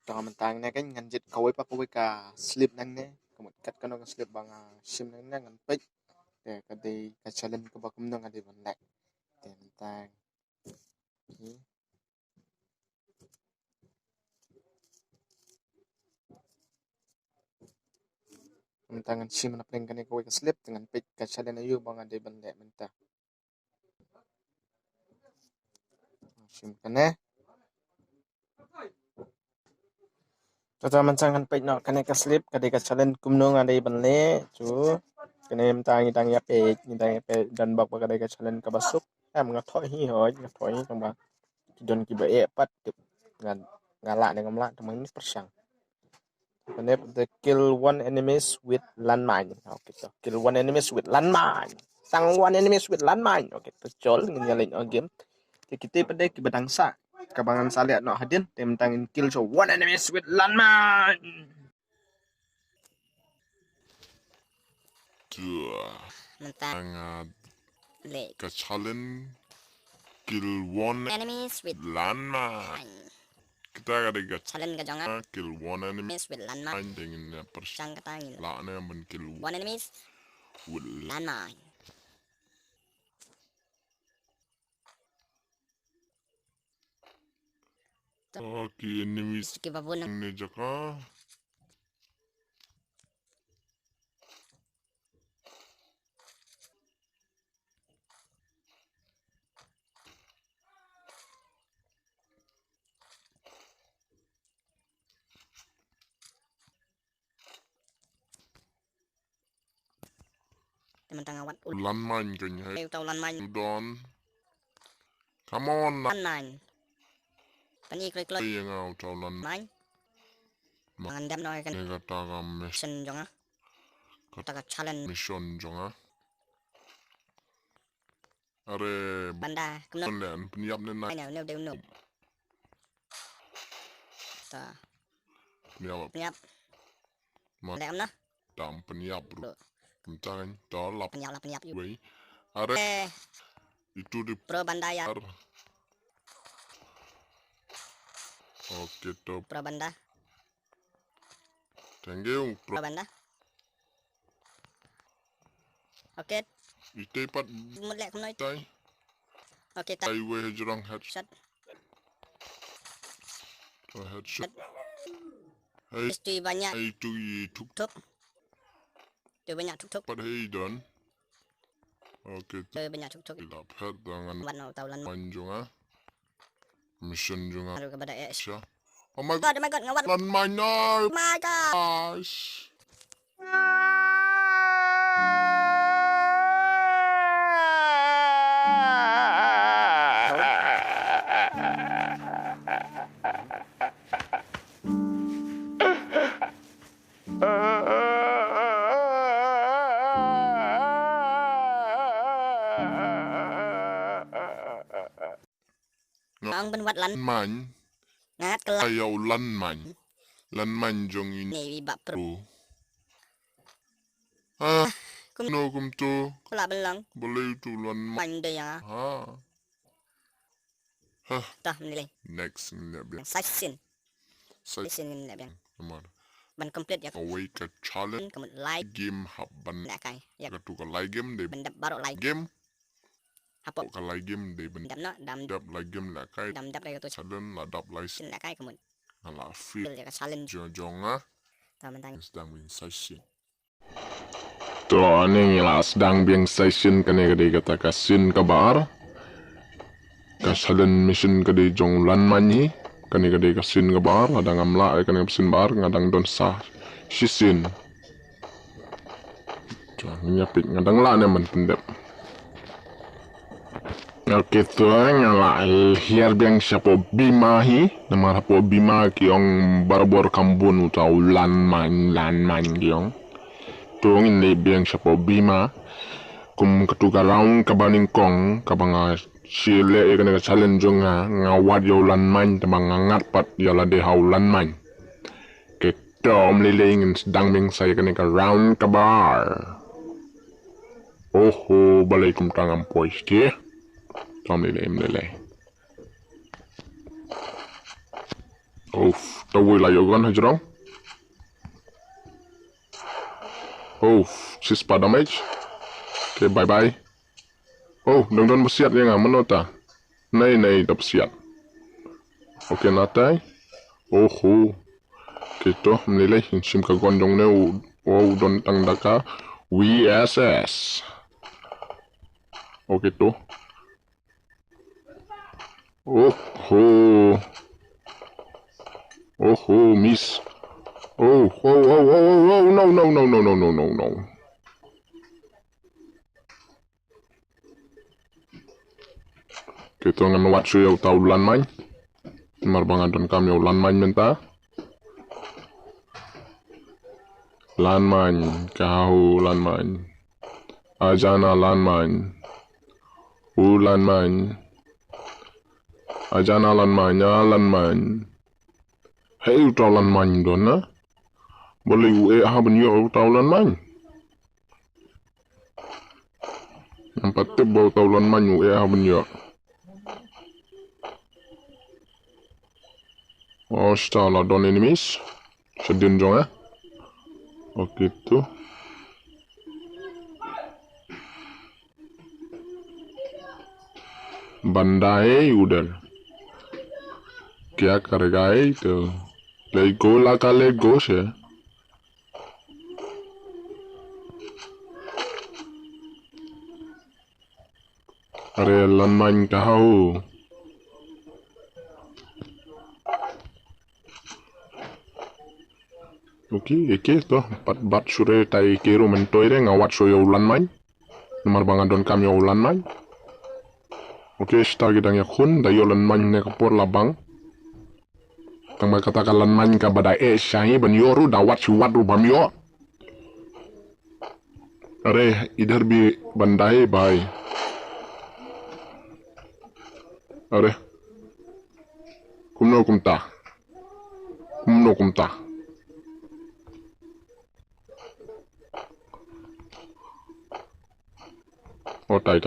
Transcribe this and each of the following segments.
cho mình tang này cái ngành dịch khối pa khối cả slip nang ne kemudian kat kan slip bang sim nang ngan pek để cái đi cái challenge cái bác cũng nang ada vấn đề để mình tang mình tang sim nak nang kan khối cái slip dengan pek cái challenge ayu bang ada vấn đề mình tang sim kan ne cho mình tang kan pek no kan cái slip cái đi cái challenge cũng nang ada vấn đề chú cái này mình tang ya pek dan bak bak ada cái challenge cái basuk em ngắt thoi hi hỏi ngắt thoi trong bang don ki ba e pat ngan ngala dengan ngala teman ini persang. Kenep the kill one enemies with landmine. Okay, so kill one enemies with landmine. Sang one enemies with landmine. Okay, to chol nyalin on game. Thì kita pada ki badangsa. Kabangan saliat no hadin tentang kill so one enemies with landmine. Mentang ke challenge kill one enemies with landmine. Kita ada ke challenge ka jonga kill one enemies with landmine dengan persang sang katangin la na men kill one enemies with landmine okay enemies kita pun ni jaka mentang awat landmine kan hai tau landmine don come on landmine pani klik yang au tau landmine mangan dam no kan ni kata ka mission jonga kata challenge mission jonga are banda kemudian dan penyiap ni nak nêu đều nộp ta penyiap lẹm đó tam penyiap bro kencang dah lap penyiap wei are itu di pro banda ya okay to pro banda thank you pro banda okay ite pat một lẹ không nói tai okay ta ai we shajrong shot headshot hey istri banyak ai tu tuk thúc tu banyak thúc pat hey don okay tu banyak thúc lap head dengan warna tau lan manjunga mission junga aduh kepada sya oh my god ngawat lan mine my god gosh ang benwat lan man ngat kelak ayaw lan man jong in ni bak pro no kum to kula belang boleh tu lan man man de ya tah nilai next ni biar sasin saya ni biang namar ban complete ya away ke challenge kemudian like game habban nak kai ya tu ka like game de bendap baru like game apa ka like game de ben dam no dam dap like game la kai dam dap lagi tu challenge la dap like sin nak kai kemudian ala fi bil ya challenge jonga ta mentang sedang win session to ani la sedang biang session kene gede kata kasin kabar ka challenge mission gede jong lan mani kene gede kasin kabar ada ngamla kene kasin bar ngadang don sa shisin to nyapit ngadang la ne man pendep okay tu ngala hier biang siapo bima hi nama hapo bima kiong barbor kambun utau lan man kiong tu ngin biang siapo bima kum ketuga raung kabaning kong kabanga sile ikane ka challenge nga ngawat yo lan man tamang ngat pat yo la de hau lan man ke tom lilingin sedang bing saya kane ka round kabar oho balai kum tangam pois ke tom lilai. Oh, tahu lah yogan shajrong. Oh, sis pada damage. Okay, bye bye. Oh, dong bersiap ya ngah menota. Nay, dah bersiap. Okay, natai. Oh. Kita menilai mynsiem ka gondong ne don tang daka WSS. Okay to. Miss. Oh, no. Kita ngan watsu yau tau lan main. Marbangan don kami yau lan main menta. Lan main, kau lan main. Ajana lan main. Lan main. Ajana lan main, lan main. Hei tau lan main don na. Boleh ben yo tau lan main. Yang patut bau tau lan main ben yo. Oh, stala don enemies. Sedin jong Oke tu. Bandai udah. Kya karega itu? Let go se. Are lan main kau. Okay, toh bat sure tai kero mentoy de ngawat so yo lan main. Nomor bangan don kami yo lan main. Okay, start kita yang kun da yo lan main ne kapor labang. Tang mai katakan lan main ka badai syai ban yoru da wat ru bam yo. Are idhar bi bandai bhai. Are kumno kumta. Oh, tai.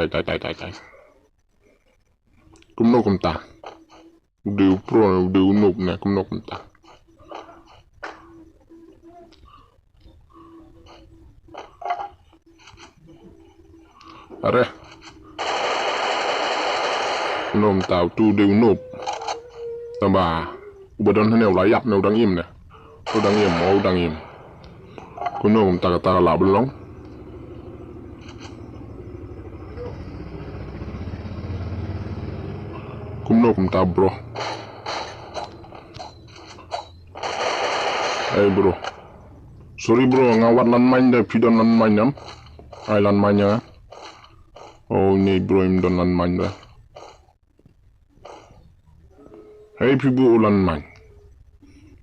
Kumno kumta. Udah pro, udah noob na kumno kumta. Are. Nom tau tu udah noob. Tambah. Ubadon hanya ulayap na udang im na. Udang im. Kumno kumta kata lah belong. Kumta bro. Hey bro. Sorry bro, ngawat lan main deh, pidon lan main jam. Ay lan mainnya. Oh ni bro im don lan main deh. Hey pibu lan main.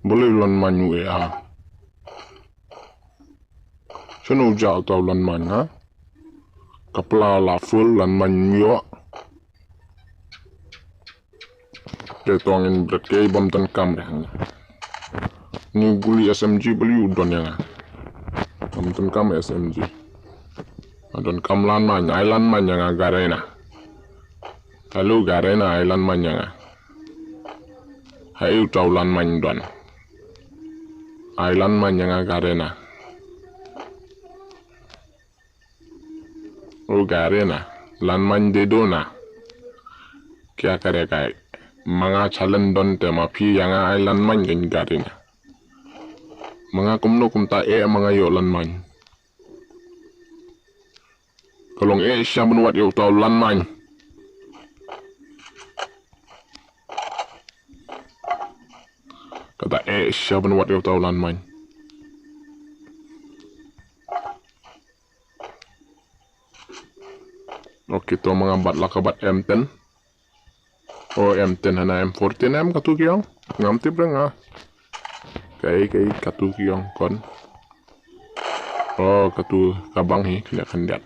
Boleh lan main ya. Seno jauh tau lan main ha. Kapla la full lan main yo. Ketongin berat kay bom tan kam dah. Ni guli SMG beli udon yang. Bom tan kam SMG. Adon kam lan man island man yang garena. Lalu garena island man yang. Hai utau lan man don. Island man yang garena. Oh garena lan man de dona. Kya kare kai. Mga challenge don tema pi yang island man yang garina. Mga kumno kumta mga yo lan man. Kalong siya menuat yo tau lan man. Kata siya menuat yo tau lan man. Oke to mga bat lakabat M10. Oh M10 hana M14 katu kiyong ngam tip nga kay katu kiyong kon oh katu kabang hi kena kandiat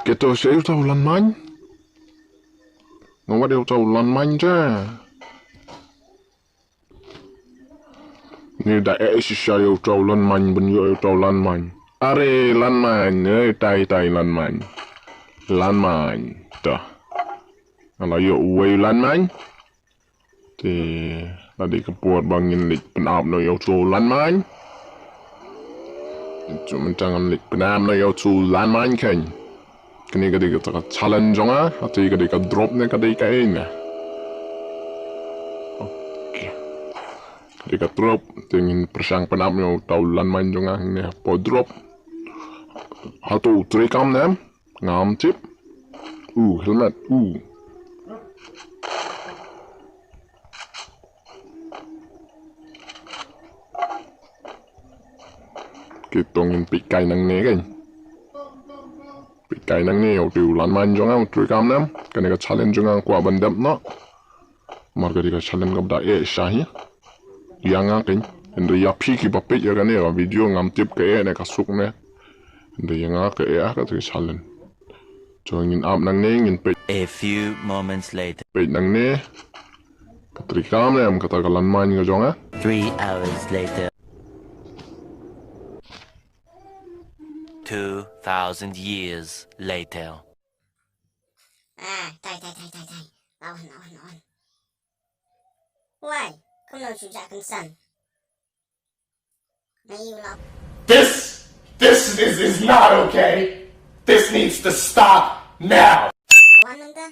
kita saya tahu lan man ngawat dia tahu lan man ja ni da si saya tahu lan man ben yo tahu lan man are lan man tai lan man dah. Kalau yo uwe lan man, thì là đi cái buat bangin lịch penap no yêu chu lan man chu mình jangan lịch penap no yêu chu lan man keng kini cái cái challenge jonga atau cái drop ne cái ini cái drop tingin persang penap no tau lan man jonga ne po drop hatu trikam nem ngam chip helmet kitongin pikai nang ne kan pikai nang ne tu lan man jonga trikam nem kani ka challenge jonga kwa bandap no mar ka challenge ka da shahi yang kan endo ya piki papet ya kan ya video ngam tip ka ne ka suk ne endo yang ka ka challenge Join up nang ne ngin pe A few moments later. pe nang ne katrikam ne am kata kalan man nga jonga 3 hours later. 2,000 years later. Tai. Lawan. Why? Kau nak sujakkan san. Mayu lap. This is not okay. This needs to stop now. Lawan nanta.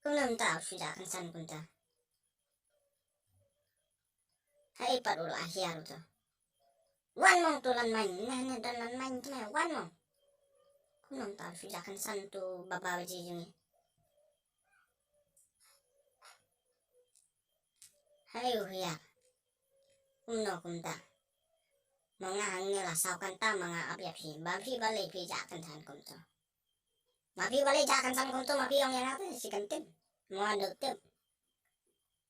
Kau nak tahu sujakkan san kunta. Hai parulah hiar tu. Wan mong tu lan main. Nah dan lan main tu mana? Wan mong. Kau nak tahu sujakkan san tu bapa baji jungi. Hai hiar. Kumta. Mga hangnya lah saukan ta mga abya phi. Babi balai phi jakan san kumta. Babi balai jakan san kumta babi yang apa si kantin. Mga dokter.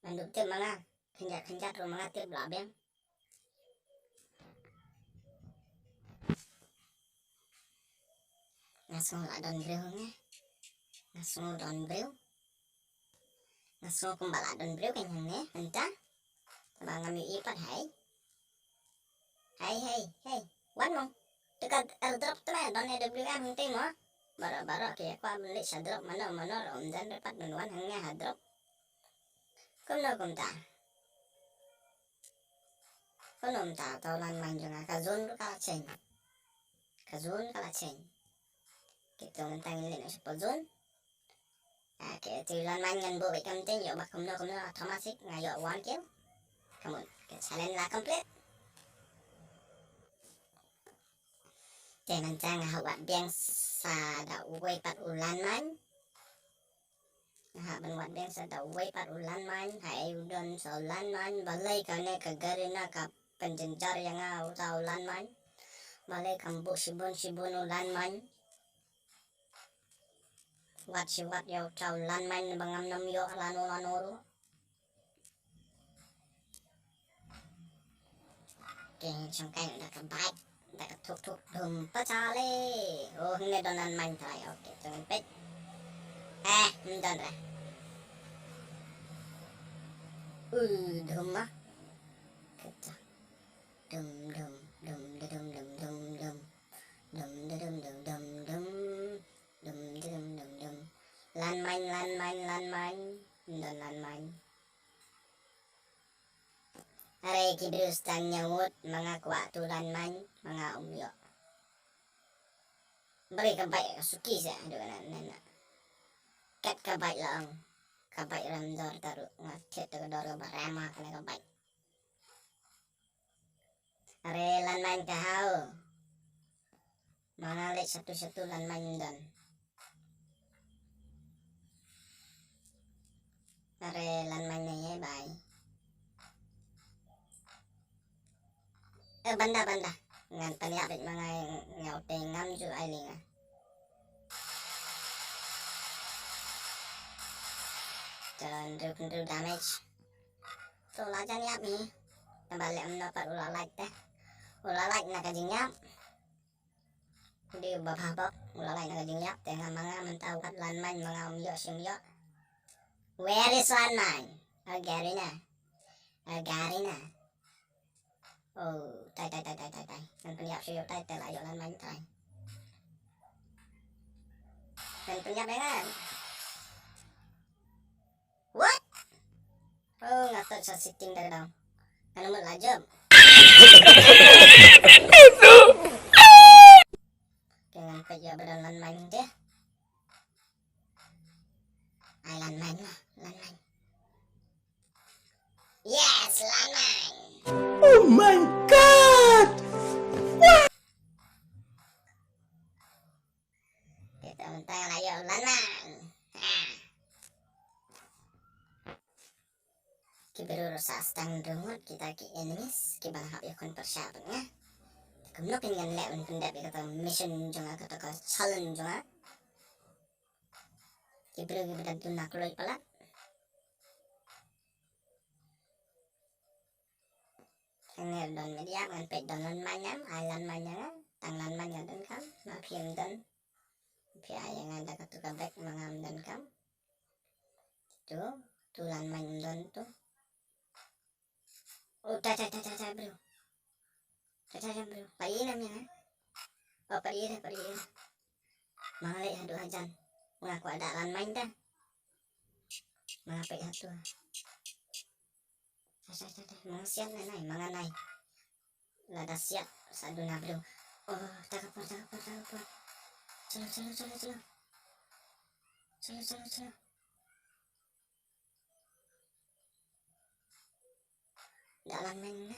Dokter mga kenjat ro mga tip labeng. Ngasong la don breu nya. Ngasong don breu. Ngasong kumbala don breu kanyang ne. Entah. Tabang ngami ipat hai. Hai. Wan mong. Dekat airdrop tu lah. Don AWM henti mo. Bara kaya kwa beli shajrong mana om dan dapat menuan hangnya hadrop. Kumta. Kumta taulan main juga kazon kala chen. Kita mentangin lena sepozon. Kaya tulan main ngan bo ikam ten yo bak kumno otomatik ngayo 1 kill. Come on, cái challenge là complete. Để mình trang học bạn biang sa đậu quay bắt ulan man. Học bạn bạn biang sa đậu quay bắt ulan man. Hãy don sa ulan man. Balay ka ne ka garina ka penjenjar yang au sa ulan man. Balay kambu sibun ulan man. Wat yo sa ulan man bangam nam yo lanu. Trong cái đã cầm bạch đã thuộc đùm bắt cha lê nghe đòn ăn manh thôi ok cho mình biết mình đòn rồi đùm á đùm lan manh đòn lan manh Aray kibrus tang nyawut mga kwa tulan man mga umyo. Bari kabay suki sa doon na. Kat kabay lang. Kabay ramdor taru ngat tagador barama kana kabay. Aray lan man kahaw. Mga lit satu lan man doon. Aray lan man na bay. Banda ngan paniapit mga ngaw ngam ju ay linga dan do damage so la jan yap ni balik mendapat ulah like na kajing yap di babak ulah like na kajing yap tengah mga mentau kat lan man mga umyo simyo where is lan man Garina oh tai dan penyap siyo tai layo lan man tai dan penyap dengan what Oh, ngatot sa sitting dari daw. Ano mo lajab? Dengan kaya berdalan main dia. Ay, landmine na. Landmine. Yes, landmine! Oh my god! Kita mentang layo landmine. Kibiru sa stang dungot kita ki enemies. Kibang hap yakon persiapannya. Kumno pingan leon pendap kata mission jonga kata ka challenge jonga. Kibiru kibiru tunak loy pala. Nghe đồn media man pe don lan manyam ai lan manyam tang lan manyam dan kam ma phim dan phi ai yang ada katuka back mangam dan kam tu lan manyam dan tu oh ta bro bro pai namanya oh pai mangale hadu hajan mengaku ada lan main dah mengapa hatu mangsian nai manganai lada siap saduna bro oh takapur celo dalam main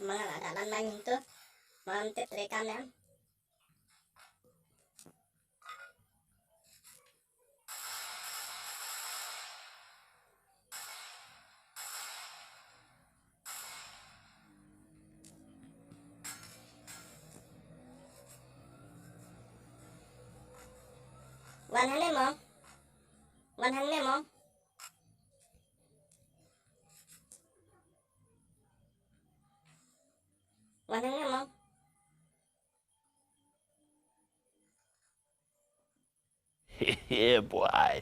mga dalam main itu mantep rekam ya. One hand mo. One hand mo. One hand mo. Yeah, boy.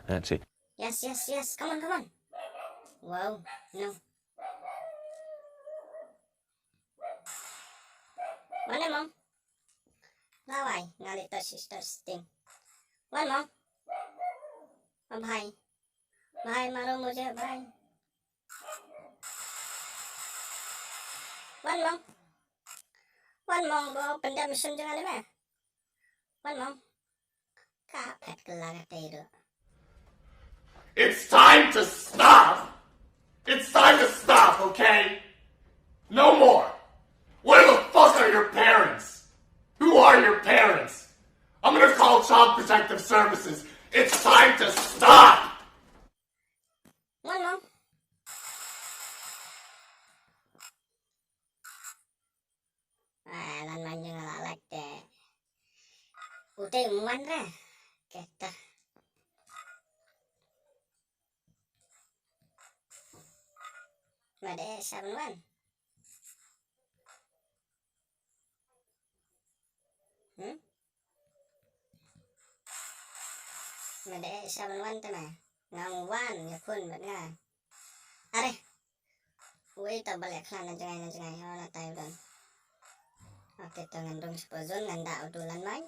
That's it. Yes. Come on. Wow, no. One mo. Laway, ngalito sister sting. One mo. Bye. Bye, maro mo dyan, bye. One mo, bawa pendam mission dyan alime. One mo. Kapet kelagat tayo. It's time to stop! It's time to stop, okay? No more! Where the fuck are your parents? Who are your parents? I'm gonna call Child Protective Services. It's time to stop! One mo. Lan man yung alalak de. Utay umuan ra. Keta. Made 7-1. Made 7-1 ta na. Ngang 1 yakun bat nga. Are. Uy ta balik na jangay. Na tayo doon. Okay, ito ngandong spozon, nganda udulan man.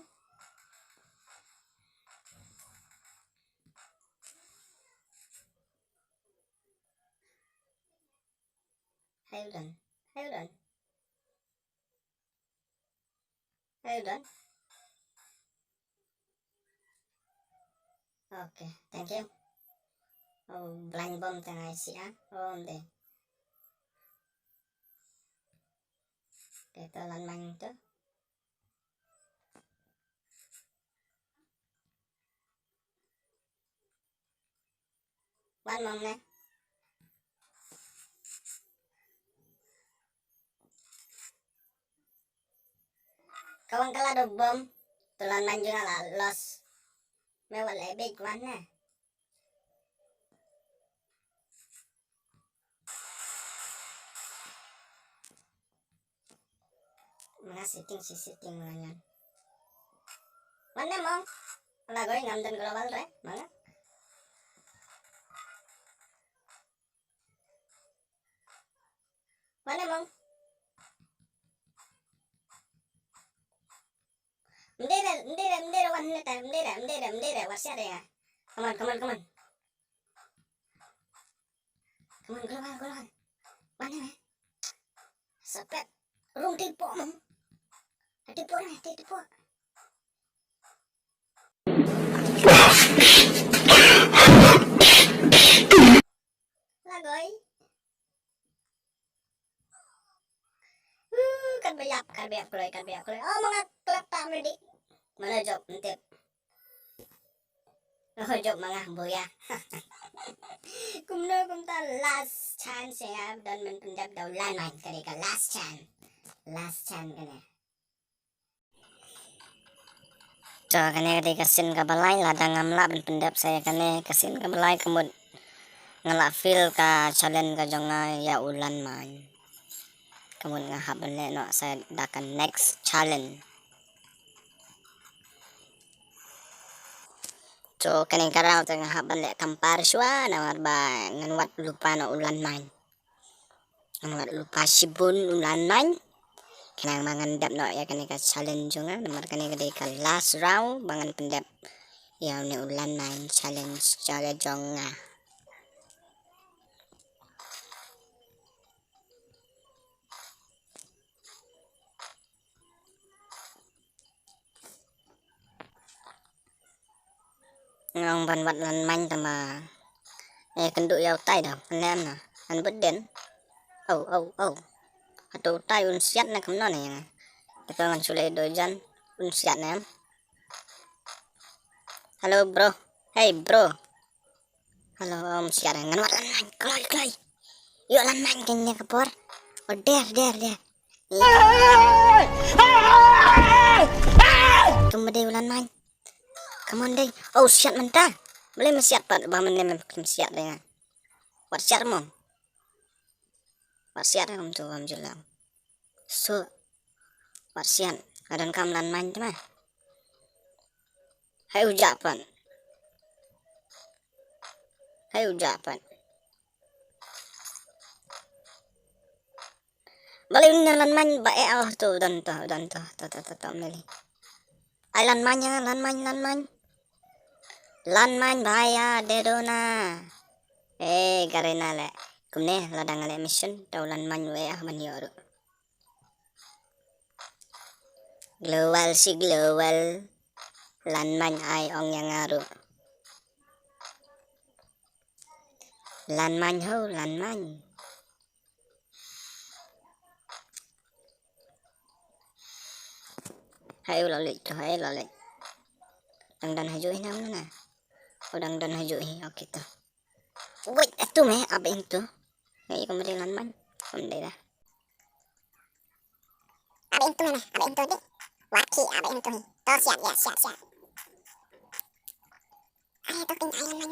Hayo doon. Okay, thank you. Oh, blind bomb tengah isi ah. Oh, hindi. Ito lan man ito. One mom na. Kawang kalado bom. Tulan man juga lah los. May wala big one na. Mga sitting mga yan. One na mo. Wala goy ngamdan global re. Mga. One na mo. Hindi one na mendera, what's that ya? Come on. Come on, keluar. Mana? Sepet, rung tipu. Tipu. Lah goy. Kan bayap kulay. Oh, mga klap tamer di. Mana job ntip. Oh, job mga buya. Kumta last chance ya dan menpendap daw landmine kadika last chance kana. So kane kadika sin ka balay ladang amla pendap saya kane kasin ka balay kemud ngala feel ka challenge ka jonga ya ulan man. Kemud ngahaban le no saya dakan next challenge. So kaning karaw ta ngahaban le kampar sywa namar ba nganwat lupa no ulan man. Nganwat lupa sibun ulan man. Kanang mangandap no ya kanika challenge nga namar kanika kadika last round bangan pendap ya ni ulan man challenge shajrong nga. Ngang ban wat lan man tama kenduk yau tai dah lem na an beden. Oh atau tai un siat na kamno ne ya kita ngan sule dojan un siat na. Halo bro, hey bro, halo siat ngan wat lan man kloi yuk lan man kenya kapor oh der tumbe ulan man come on deh oh siat mentah boleh mesiat pat bah menem siat deh wat siat mo wat siat am tu am julang so wat siat adan kam lan man tu mah hai ujapan balik lan man bae ah tu dan tu meli ai lan man bahaya dedona garena le kumne ladang le mission taulan man we ah man yoru global lan man ai ong yang aru lan man hai lo le dang hajui nam na odang dan hajui okay tu wait tu me abeng tu ngai komre lan man komde dah abeng tu di waki abeng tu to siat ai to king ai lan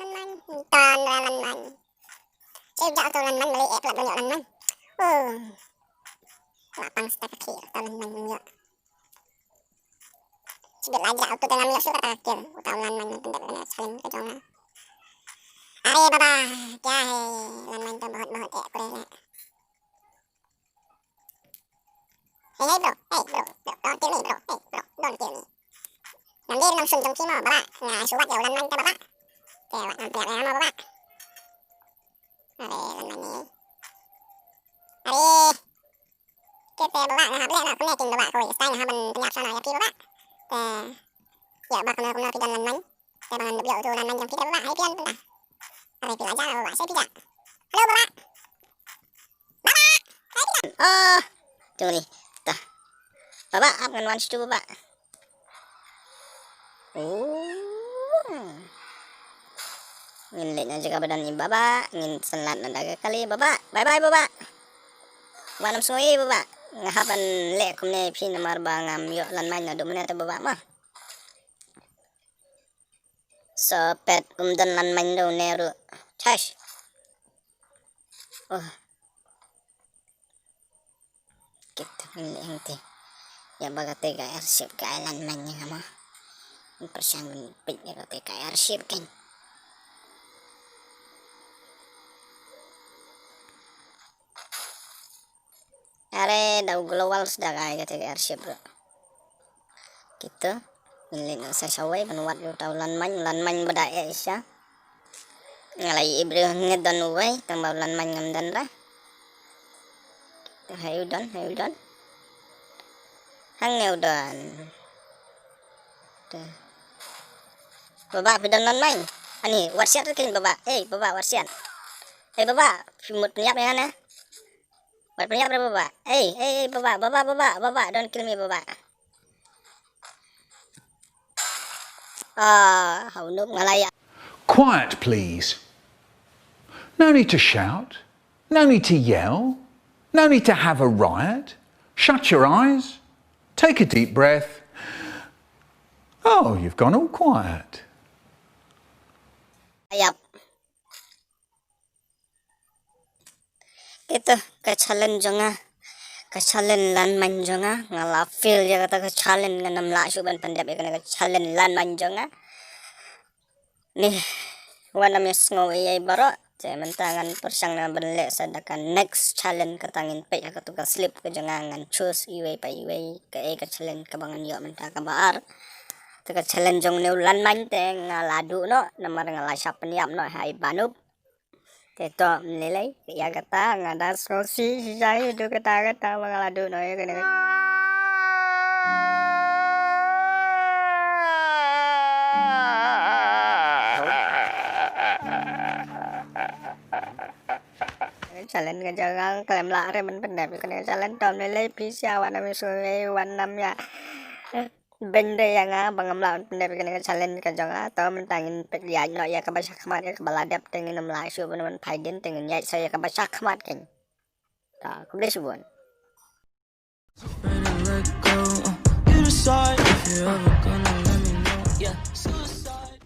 man tan lan man saya jauh tu lan man beli plat banyak lan man lapang setakat kiri lan man banyak sebab aja auto dalam minyak suka terakhir utahulan man pendak kena saling ke jonga are baba kya hai lan man to bahut kure le hey bro don't kill me bro don't kill me nanti langsung jongki mo baba nga suwat ya ulan man ta baba kewat nampiak ya mo baba are lan man ni are kete baba nga hable na kunne king baba ko style ha ban penyak sana ya pi baba ya ba kuna pidan lan man te bangan lebih tu lan man jam kita baba hai pian tentah are pi aja baba saya tidak halo baba tunggu ni tah baba up ngan one tu baba ngin le jaga badan ni baba ngin selat nadaga kali baba bye baba wanam soi baba ngahaban le kumne phi namar ba ngam yo lan man na dumne ta baba mah sepet dan lan man do neru chash kita ngente ya bagate ga arsip ka lan man nya mah persangun pit ya ka arsip kan Are daw global sudah kaya ketika airship bro. Gitu. Milik sa saway manuwat yung tao lanman badaya siya. Ngalay ibre ngedon uway tambah lanman ngamdan ra. Hayudan. Hangeudan. Baba pidan lanman. Ani warsiat kin baba. Baba warsiat. Baba, mut penyap ya na. Buat penyap baba. Baba, don't kill me baba. How noob ngalaya. Quiet, please. No need to shout. No need to yell. No need to have a riot. Shut your eyes. Take a deep breath. Oh, you've gone all quiet. Ayap. Itu kechallenge nga. Kechallenge lanman jonga ngala feel ya kata kechallenge nganam la suban pandap ya kana kechallenge lanman jonga. Nih wana mes ngoy baro Cemen tangan persang na benlek sadakan next challenge katangin pe ka tuka slip ke jangan choose iwe pa iwe ke challenge ka bangan yo menta ka baar tuka challenge jong ne ulan man te ngaladu no namar ngala sap niam no hai banup te to lelai ya kata ngada sosi jai du kata ngaladu no ya kene challenge ka jangan klaim la re man pendap kene challenge tom lelai pisia wana misue wanam ya bende yang bangam la pendap kene challenge ka jangan to mentangin pek ya no ya ka basak mat ya ka baladap tengin nam la su man paiden tengin ya saya ka basak mat ken ta kumle subon